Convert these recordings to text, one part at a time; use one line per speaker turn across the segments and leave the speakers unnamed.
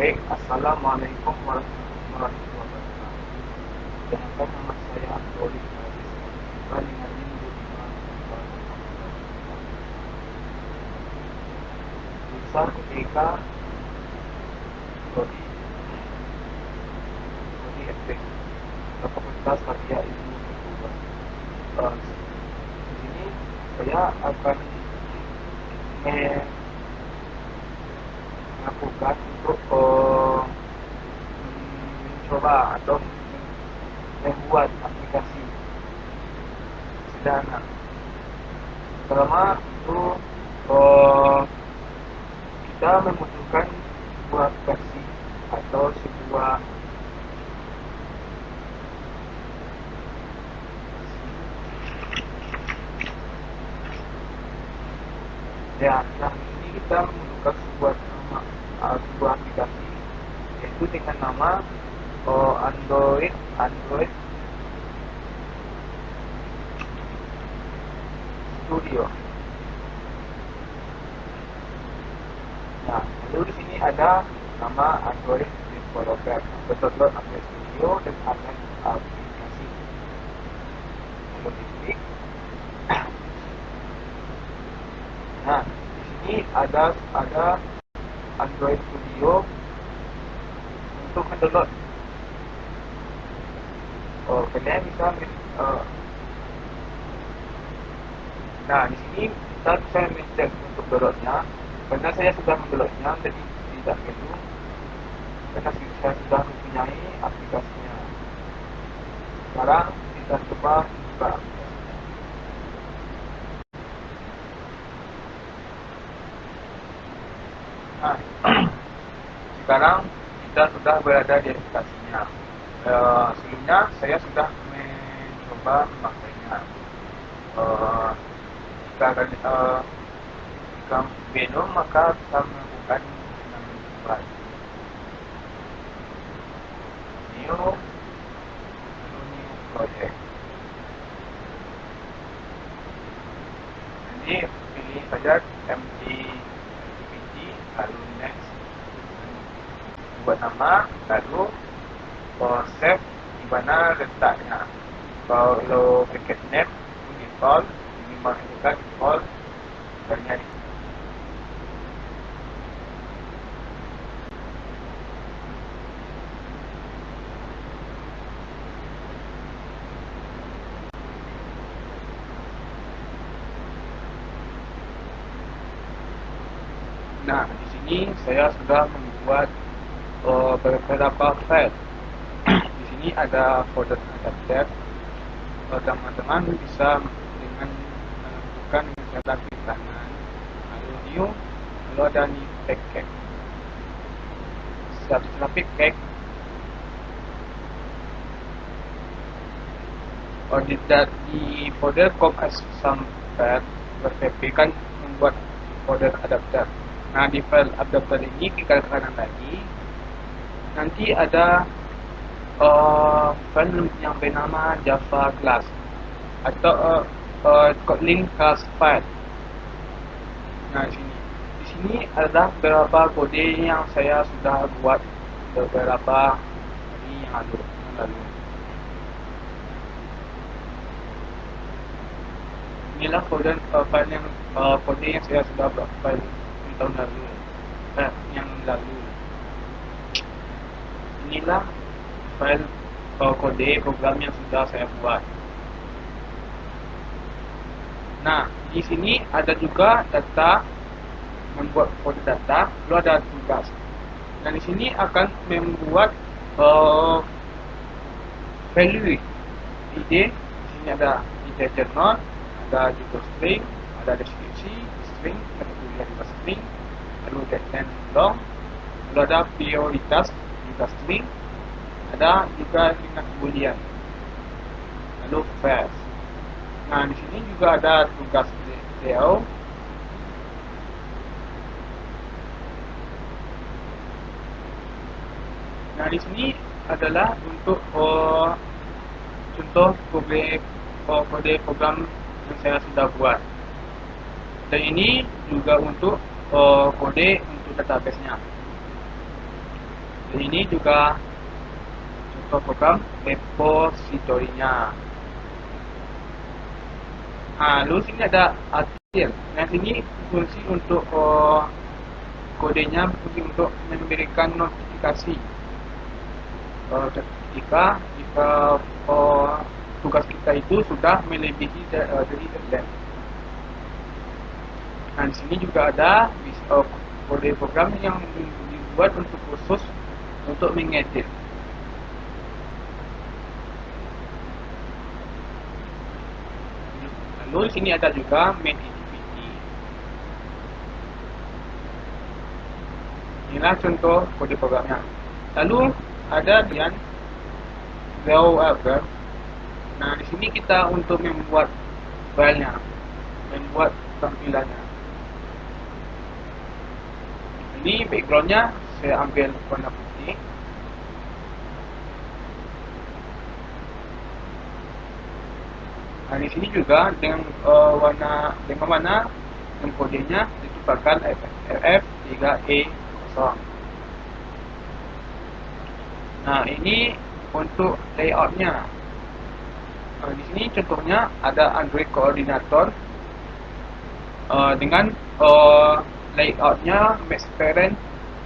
Baik, Assalamualaikum warahmatullahi wabarakatuh. Perkenalkan, nama saya Abdul Aziz dengan NIM 25 Jurusan UTK Prodi FP Fakultas Karya Ilmu Perguruan. Di sini saya akan melakukan untuk mencoba atau membuat aplikasi sederhana. Pertama itu kita membutuhkan sebuah aplikasi atau sebuah yang ini kita membutuhkan sebuah aplikasi yaitu dengan nama Android Studio. Nah, lalu di sini ada nama Android Developer, Android Studio dan Android aplikasi. Lalu diklik. Nah, di sini ada Android Studio untuk mendownload. Kalian bisa nah, di sini kita bisa mencet untuk downloadnya. Karena saya sudah mendownloadnya, jadi tidak perlu. Karena saya sudah mempunyai aplikasinya. Sekarang kita coba buka. Nah, sekarang kita sudah berada di aplikasinya. Sebelumnya saya sudah mencoba memakainya. Jika belum, maka kita melakukan dengan membuat new project. Jadi pilih saja MD lalu next, buat nama, lalu save di mana letaknya. Kalau packet name default, minimal juga default dan nyari. Nah, di sini saya sudah membuat beberapa file. Di sini ada folder adapter. Teman-teman bisa dengan menentukan cara klik kanan, lalu new, lalu ada new packet. Setelah packet, di folder com as sampai PHP kan membuat folder adapter. Nah, di file adapter ini klik kanan lagi, nanti ada file yang bernama Java class atau Kotlin class file. Nah, di sini ada beberapa kode yang saya sudah buat beberapa hari yang lalu. Inilah kode yang saya sudah buat file tahun lalu, yang lalu. Inilah file kode program yang sudah saya buat. Nah, di sini ada juga data, membuat kode data, lalu ada tugas. Dan di sini akan membuat value id. Di sini ada integer node, ada juga string, ada deskripsi string, kategori juga string, lalu deadline long, lalu ada prioritas juga string, ada juga dengan boolean, lalu fast. Nah, di sini juga ada tugas DO. Nah, di sini adalah untuk contoh kode program yang saya sudah buat. Dan ini juga untuk kode untuk database-nya. Dan ini juga contoh program repositorinya. Lalu sini ada artikel. Nah, sini fungsi untuk kodenya fungsi untuk memberikan notifikasi jika tugas kita itu sudah melebihi dari deadline. Nah, di sini juga ada kode program yang dibuat untuk khusus untuk mengedit. Lalu di sini ada juga main activity. Inilah contoh kode programnya. Lalu ada bagian Web. Nah, di sini kita untuk membuat filenya, membuat tampilannya. Ini backgroundnya saya ambil warna putih. Nah, di sini juga dengan warna yang kodenya ditukarkan FF3E0. Nah, ini untuk layoutnya. Di sini contohnya ada Android Coordinator dengan layoutnya Max Parent,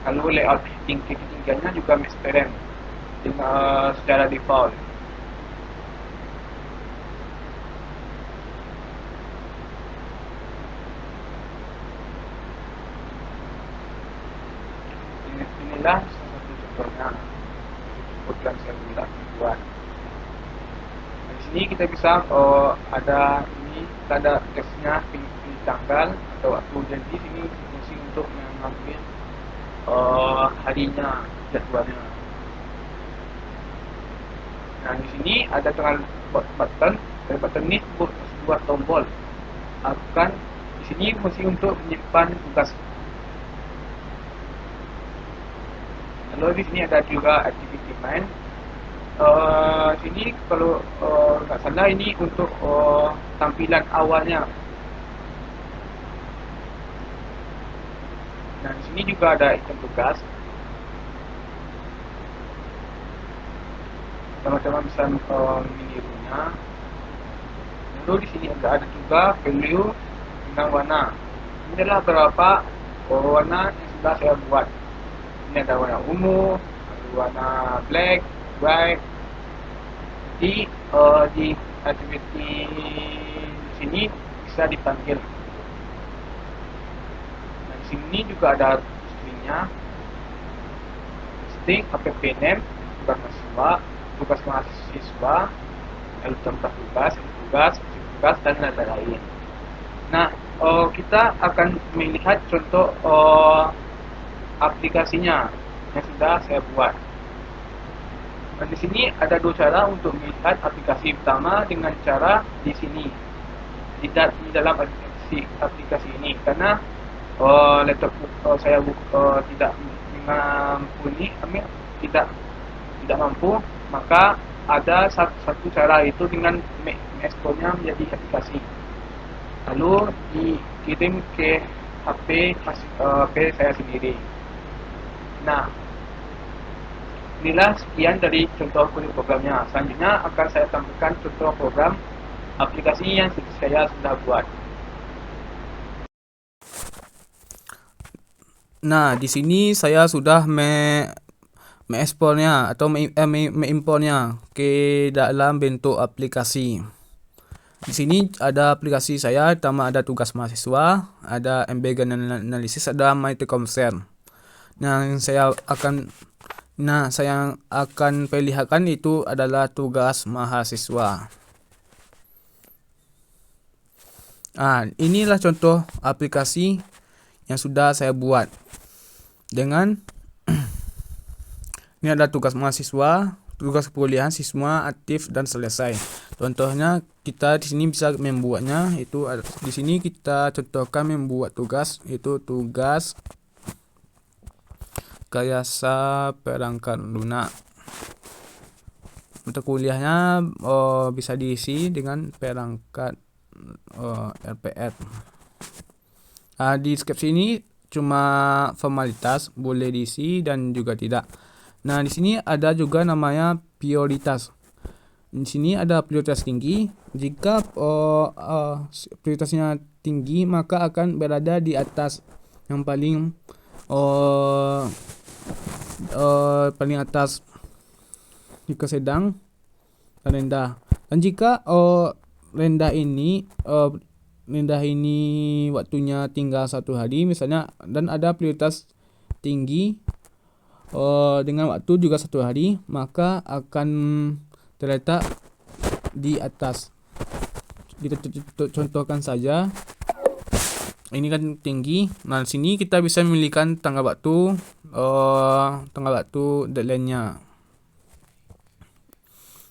lalu layout ketinggiannya juga Max Parent dengan secara default. Inilah salah satu contohnya program saya buat. Di sini kita bisa ada teksnya, pilih tanggal atau waktu, dan di sini fungsi untuk mengambil harinya, jadwalnya. Nah, di sini ada button. Dari button ini sebuah tombol. Di sini fungsi untuk menyimpan tugas. Lalu di sini ada juga activity main. Sini kalau nggak salah ini untuk tampilan awalnya. Nah, di sini juga ada item tugas. Teman-teman bisa menirunya. Lalu di sini ada juga value dengan warna. Ini adalah beberapa warna yang sudah saya buat. Ini ada warna ungu, warna black, white. Di activity sini bisa dipanggil. Nah, di sini juga ada stringnya, string app name, tugas mahasiswa, lalu contoh tugas, dan lain-lain. Nah, kita akan melihat contoh aplikasinya yang sudah saya buat. Nah, di sini ada dua cara untuk melihat aplikasi. Pertama dengan cara di sini, di dalam aplikasi ini, karena laptop saya tidak mampu, maka ada satu cara itu dengan mengekspornya menjadi aplikasi, lalu dikirim ke HP saya sendiri. Nah, inilah sekian dari contoh programnya. Selanjutnya akan saya tampilkan contoh program aplikasi yang saya sudah buat.
Nah, di sini saya sudah mengekspornya atau mengimportnya ke dalam bentuk aplikasi. Di sini ada aplikasi saya, pertama ada tugas mahasiswa, ada embed analisis, ada my concern. Nah, saya akan perlihatkan itu adalah tugas mahasiswa. Inilah contoh aplikasi yang sudah saya buat. Dengan ini adalah tugas mahasiswa, tugas kuliah siswa aktif dan selesai. Contohnya kita di sini bisa membuatnya, itu di sini kita contohkan membuat tugas, itu tugas rekayasa perangkat lunak. Untuk kuliahnya bisa diisi dengan perangkat RPR. Di deskripsi ini cuma formalitas, boleh diisi dan juga tidak. Nah, di sini ada juga namanya prioritas. Di sini ada prioritas tinggi. Jika prioritasnya tinggi, maka akan berada di atas yang paling atas. Jika sedang dan rendah. Dan jika rendah ini waktunya tinggal 1 hari misalnya, dan ada prioritas tinggi dengan waktu juga 1 hari, maka akan terletak di atas. Kita contohkan saja, ini kan tinggi. Nah, di sini kita bisa memilihkan tanggal waktu deadline-nya.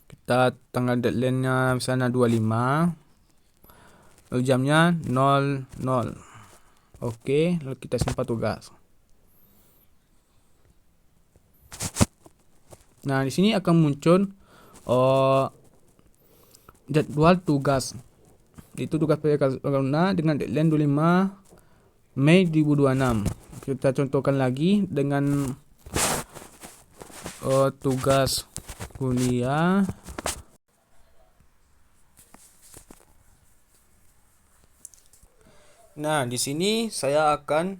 Kita tanggal deadline-nya misalnya 25, lalu jamnya 00. Oke, lalu kita simpan tugas. Nah, di sini akan muncul jadwal tugas. Itu tugas PPK Taruna dengan deadline 25 Mei 2026. Kita contohkan lagi dengan tugas kuliah. Nah, di sini saya akan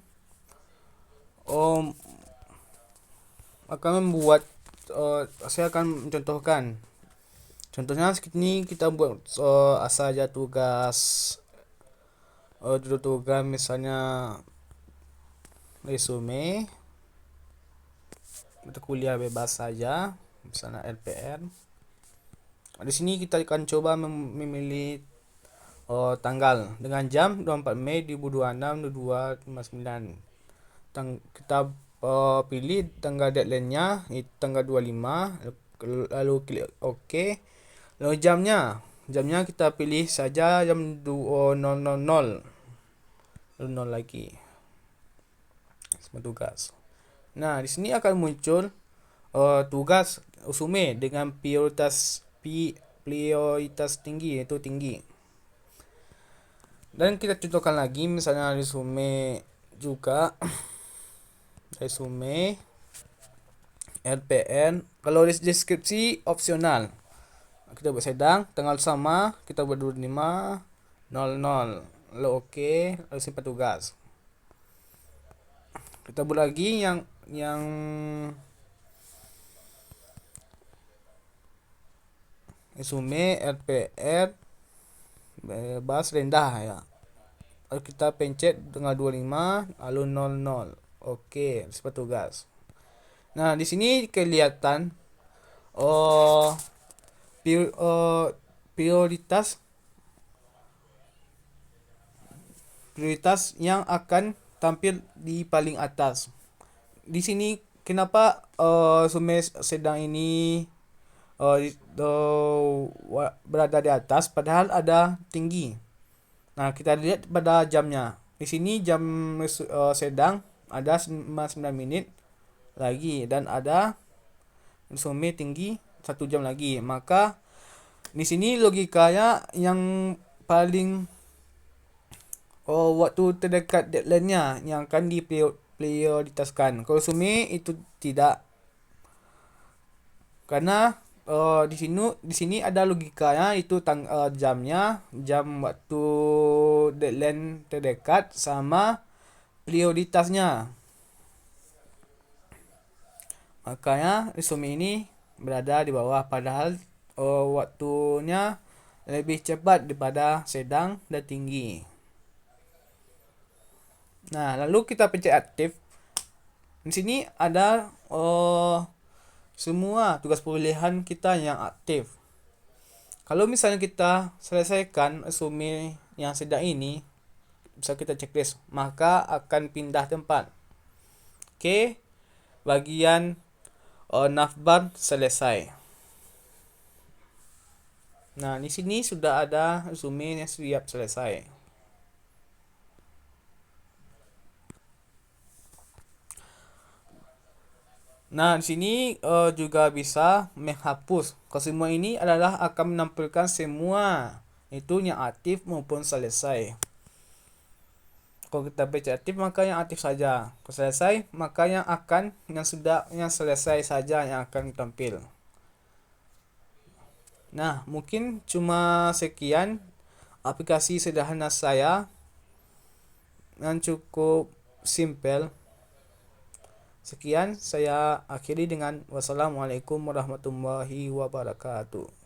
membuat saya akan mencontohkan. Contohnya ini kita buat saja tugas misalnya resume mata kuliah bebas saja, misalnya LPR. Di sini kita akan coba memilih tanggal dengan jam 24 Mei 2026 22:59. Kita pilih tanggal deadline-nya tanggal 25, lalu klik OK. Lalu jamnya kita pilih saja jam 00:00. Lalu 0 lagi. Semua tugas. Nah, di sini akan muncul tugas resume dengan prioritas tinggi, yaitu tinggi. Dan kita contohkan lagi, misalnya resume juga resume LPN. Kalau deskripsi opsional, kita buat sedang, tanggal sama kita buat 25:00, lalu OK, lalu simpan tugas. Kita buat lagi yang resume LPR bebas rendah ya. Lalu kita pencet tanggal 25 lalu 00. Oke, simpan tugas. Nah, di sini kelihatan prioritas yang akan tampil di paling atas. Di sini kenapa resume sedang ini berada di atas padahal ada tinggi. Nah, kita lihat pada jamnya. Di sini jam sedang ada 9 menit lagi dan ada resume tinggi 1 jam lagi. Maka di sini logikanya yang paling waktu terdekat deadline-nya yang akan diprioritaskan. Kalau resume itu tidak. Karena di sini ada logikanya, itu jamnya, jam waktu deadline terdekat sama prioritasnya. Makanya resume ini berada di bawah, padahal waktunya lebih cepat daripada sedang dan tinggi. Nah, lalu kita pencet aktif. Di sini ada semua tugas pilihan kita yang aktif. Kalau misalnya kita selesaikan resume yang sedang ini, bisa kita checklist, maka akan pindah tempat. Oke, bagian navbar selesai. Nah, di sini sudah ada resume yang siap selesai. Nah, di sini juga bisa menghapus. Kalau semua ini adalah akan menampilkan semua itu yang aktif maupun selesai. Kalau kita baca aktif maka yang aktif saja. Kalau selesai maka yang selesai saja yang akan tampil. Nah, mungkin cuma sekian aplikasi sederhana saya yang cukup simpel. Sekian saya akhiri dengan wassalamualaikum warahmatullahi wabarakatuh.